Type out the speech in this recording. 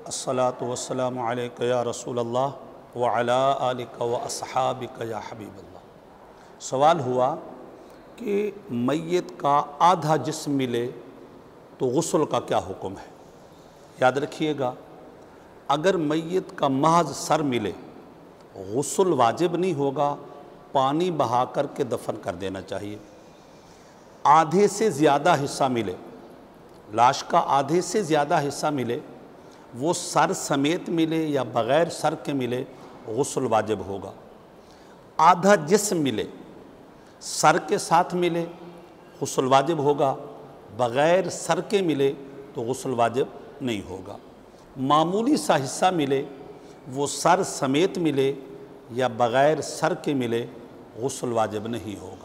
अस्सलातु वस्सलामु अलैका या रसूल अल्लाह व अला आलिका व अस्हाबिका या हबीब अल्लाह। सवाल हुआ कि मय्यत का आधा जिस्म मिले तो गुस्ल का क्या हुक्म है। याद रखिएगा, अगर मय्यत का महज सर मिले गुस्ल वाजिब नहीं होगा, पानी बहा कर के दफन कर देना चाहिए। आधे से ज़्यादा हिस्सा मिले, लाश का आधे से ज़्यादा हिस्सा मिले, वो सर समेत मिले या बग़ैर सर के मिले, गुस्ल वाजिब होगा। आधा जिस्म मिले, सर के साथ मिले, गुस्ल वाजिब होगा। बग़ैर सर के मिले तो गुस्ल वाजिब नहीं होगा। मामूली सा हिस्सा मिले, वो सर समेत मिले या बग़ैर सर के मिले, गुस्ल वाजिब नहीं होगा।